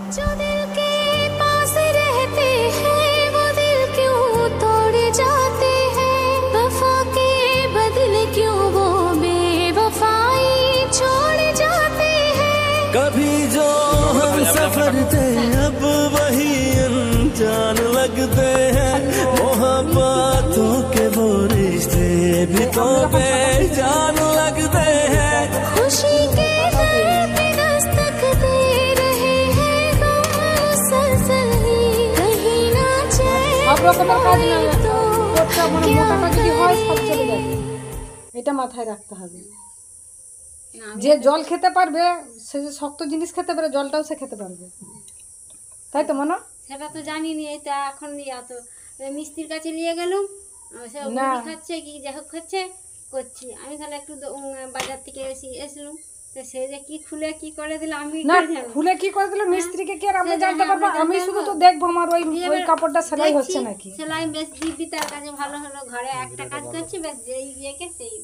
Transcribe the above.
जो दिल के पास रहते हैं वो दिल क्यों तोड़ जाते हैं, वफा के बदले क्यों वो बेवफाई छोड़ जाते हैं। कभी जो हम सफर थे अब वही अनजान लगते हैं, मोहब्बतों के वो रिश्ते भी तो बेजान लगते हैं। खुशी के दर पे दस्तक दे रहे हैं गम मुसलसल ही, कहीं ना সব রকমের কাজ না चैन तो করতে মানে মোটাটা যদি হয় সব চলে যাবে, এটা মাথায় রাখতে হবে। যে জল খেতে পারবে সে যে শক্ত জিনিস খেতে পারে জলটাও সে খেতে পারবে, তাই তো মনে? সেটা তো জানি নি, এটা এখন এত মিস্ত্রির কাছে নিয়ে গেলাম, সে মুড়ি খাচ্ছে কি যাই হোক খাচ্ছে করছি, আমি তাহলে একটু বাজার থেকে এসলাম, তো সে যে কি খুলে কি করে দিল আমি না খুলে কি করে দিল মিস্ত্রিকে কি আর আমরা জানতে পারবো? আমি শুধু তো দেখবো আমার ওই কাপড়টা সেলাই হচ্ছে নাকি। সেলাই বেশ দিব্যি, তার কাছে ভালো হলো, ঘরে একটা কাজ করছি বেশ যেই ইয়েকে সেই